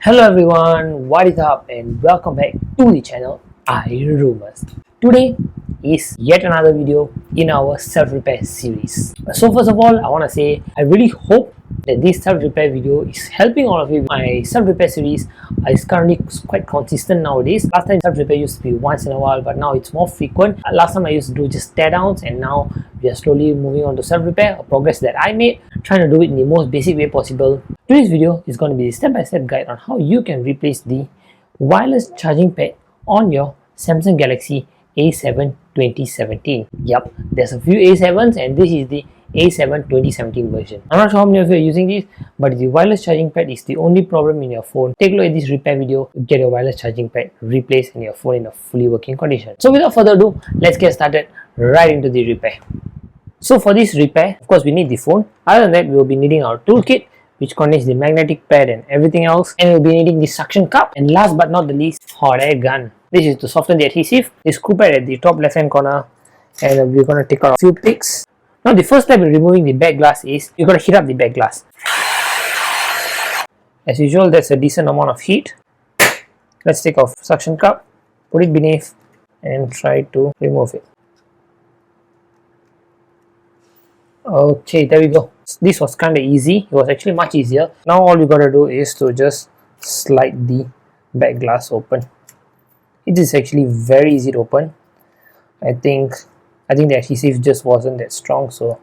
Hello everyone, what is up and welcome back to the channel iRumors. Today is yet another video in our self-repair series. So first of all, I want to say I really hope that this self-repair video is helping all of you. My self-repair series is currently quite consistent nowadays. Last time self-repair used to be once in a while, but now it's more frequent. Last time I used to do just tear downs, and now we are slowly moving on to self-repair, a progress that I made, trying to do it in the most basic way possible. Today's video is going to be a step-by-step guide on how you can replace the wireless charging pad on your Samsung Galaxy A7 2017. Yup, there's a few A7s and this is the A7 2017 version. I'm not sure how many of you are using this, but the wireless charging pad is the only problem in your phone. Take a look at this repair video to get your wireless charging pad replaced and your phone in a fully working condition. So without further ado, let's get started right into the repair. So for this repair, of course we need the phone. Other than that, we will be needing our toolkit, which contains the magnetic pad and everything else, and we'll be needing the suction cup, and last but not the least, hot air gun. This is to soften the adhesive. The screw pad at the top left hand corner, and we're going to take out a few picks. Now the first step in removing the back glass is you're going to heat up the back glass. As usual, that's a decent amount of heat. Let's take off suction cup, put it beneath, and try to remove it. Okay, there we go. This was kind of easy. It was actually much easier. Now all you gotta do is to just slide the back glass open. It is actually very easy to open. I think the adhesive just wasn't that strong, so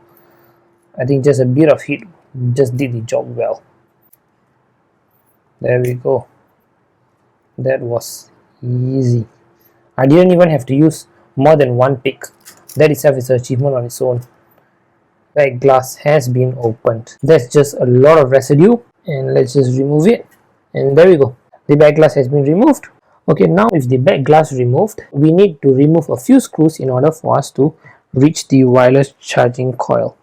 I think just a bit of heat just did the job well. There we go. That was easy. I didn't even have to use more than one pick. That itself is an achievement on its own. Back glass has been opened. That's just a lot of residue, and let's just remove it, and there we go. The back glass has been removed. Okay, now with the back glass removed, we need to remove a few screws in order for us to reach the wireless charging coil,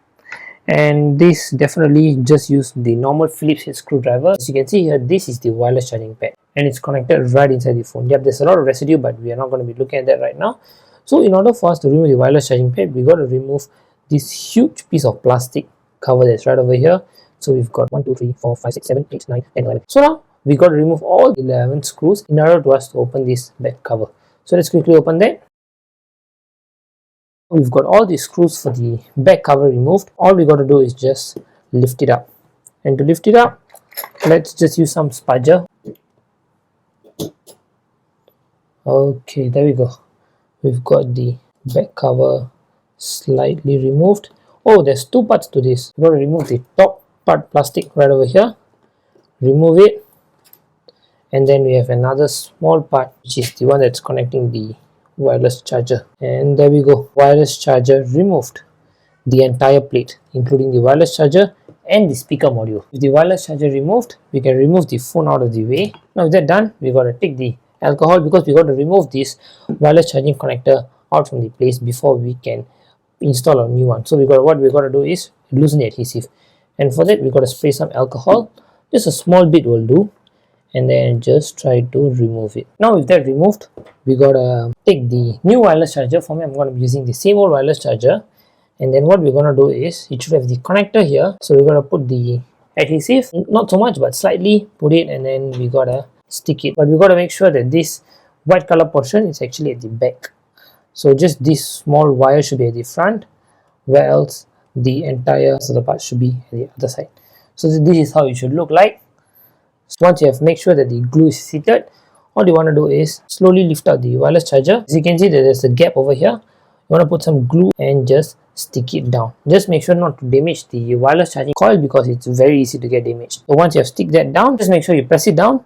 and this definitely just use the normal Phillips head screwdriver. As you can see here, this is the wireless charging pad and it's connected right inside the phone. Yep, there's a lot of residue, but we are not going to be looking at that right now. So in order for us to remove the wireless charging pad, we got to remove this huge piece of plastic cover that's right over here. So we've got 1 2 3 4 5 6 7 8 9 10 11. So now we got to remove all 11 screws in order for us to open this back cover. So let's quickly open that. We've got all the screws for the back cover removed. All we got to do is just lift it up, and to lift it up, let's just use some spudger. Okay, there we go. We've got the back cover slightly removed. Oh, there's two parts to this. We're going to remove the top part plastic right over here, remove it, and then we have another small part which is the one that's connecting the wireless charger, and there we go. Wireless charger removed. The entire plate, including the wireless charger and the speaker module. With the wireless charger removed, we can remove the phone out of the way. Now with that done, we got to take the alcohol, because we got to remove this wireless charging connector out from the place before we can install a new one. So what we got to do is loosen the adhesive, and for that we got to spray some alcohol. Just a small bit will do, and then just try to remove it. Now with that removed, we got to take the new wireless charger. For me, I'm going to be using the same old wireless charger, and then what we're going to do is, it should have the connector here, so we're going to put the adhesive, not so much but slightly, put it, and then we got to stick it. But we got to make sure that this white color portion is actually at the back. So just this small wire should be at the front, where else the entire other part should be at the other side. So this is how it should look like. So once you have made sure that the glue is seated, all you want to do is slowly lift out the wireless charger. As you can see, there's a gap over here. You want to put some glue and just stick it down. Just make sure not to damage the wireless charging coil, because it's very easy to get damaged. So once you have stick that down, just make sure you press it down,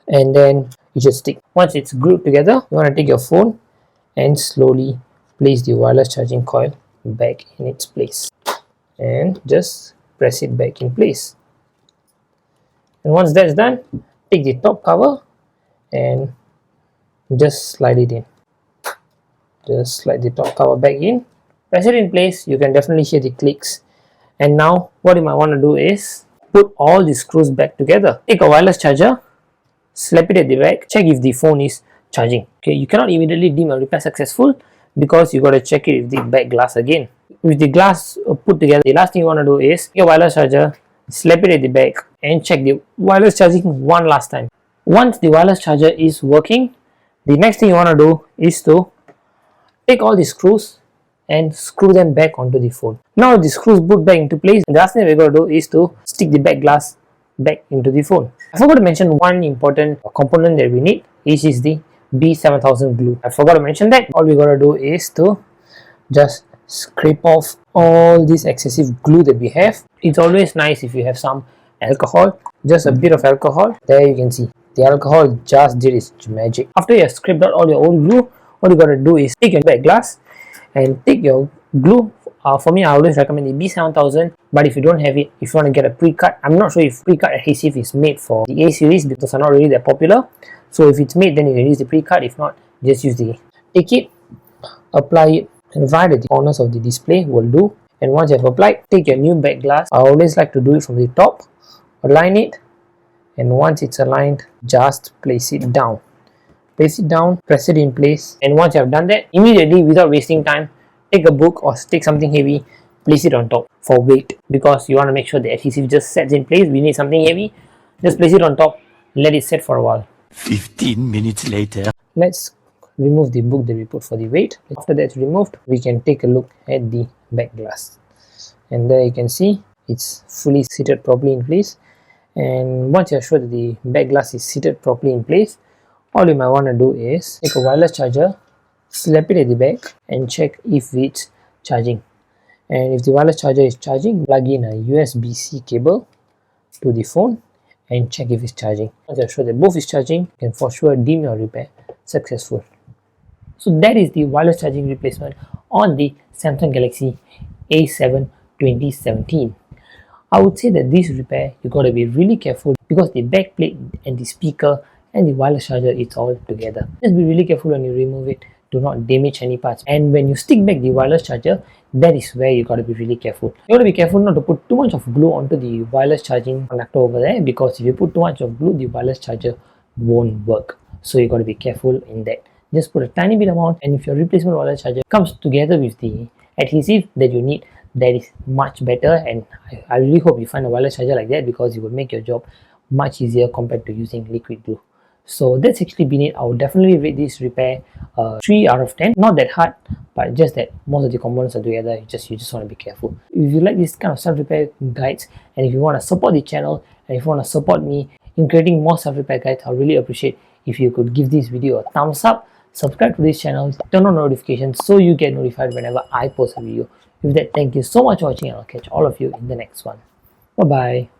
and then it should stick. Once it's glued together, you want to take your phone and slowly place the wireless charging coil back in its place, and just press it back in place. And once that's done, take the top cover and just slide it in. Just slide the top cover back in, press it in place. You can definitely hear the clicks. And now what you might want to do is put all the screws back together. Take a wireless charger, slap it at the back, check if the phone is charging. Okay, you cannot immediately deem a repair successful, because you got to check it with the back glass again. With the glass put together, the last thing you want to do is your wireless charger, slap it at the back, and check the wireless charging one last time. Once the wireless charger is working, the next thing you want to do is to take all the screws and screw them back onto the phone. Now the screws put back into place, and the last thing we're going to do is to stick the back glass back into the phone. I forgot to mention one important component that we need, which is the B7000 glue. I forgot to mention that. All we got to do is to just scrape off all this excessive glue that we have. It's always nice if you have some alcohol, just a bit of alcohol. There you can see the alcohol just did its magic. After you have scraped out all your old glue, what you got to do is take your back glass and take your glue. For me, I always recommend the B7000, but if you don't have it, if you want to get a pre-cut, I'm not sure if pre-cut adhesive is made for the A series because they're not really that popular. So if it's made, then you can use the pre-cut. If not, just use the, take it, apply it right at the corners of the display will do. And once you have applied, take your new back glass. I always like to do it from the top, align it, and once it's aligned, just place it down. Place it down, press it in place, and once you have done that, immediately without wasting time, take a book or take something heavy, place it on top for weight, because you want to make sure the adhesive just sets in place. We need something heavy, just place it on top, let it set for a while. 15 minutes later. Let's remove the book that we put for the weight. After that's removed, we can take a look at the back glass, and there you can see it's fully seated properly in place. And once you're sure that the back glass is seated properly in place, all you might want to do is take a wireless charger, slap it at the back, and check if it's charging. And if the wireless charger is charging, plug in a USB-C cable to the phone and check if it's charging. Once you're sure that both is charging, you can for sure deem your repair successful. So that is the wireless charging replacement on the Samsung Galaxy A7 2017. I would say that this repair, you got to be really careful because the back plate and the speaker and the wireless charger, it's all together. Just be really careful when you remove it. Do not damage any parts. And when you stick back the wireless charger, that is where you got to be really careful. You got to be careful not to put too much of glue onto the wireless charging connector over there, because if you put too much of glue, the wireless charger won't work. So you got to be careful in that. Just put a tiny bit amount, and if your replacement wireless charger comes together with the adhesive that you need, that is much better. And I really hope you find a wireless charger like that, because it will make your job much easier compared to using liquid glue. So that's actually been it. I would definitely rate this repair 3 out of 10. Not that hard, but just that most of the components are together. You just want to be careful. If you like this kind of self-repair guides, and if you want to support the channel, and if you want to support me in creating more self-repair guides, I really appreciate if you could give this video a thumbs up, subscribe to this channel, turn on notifications so you get notified whenever I post a video. With that, thank you so much for watching, and I'll catch all of you in the next one. Bye bye.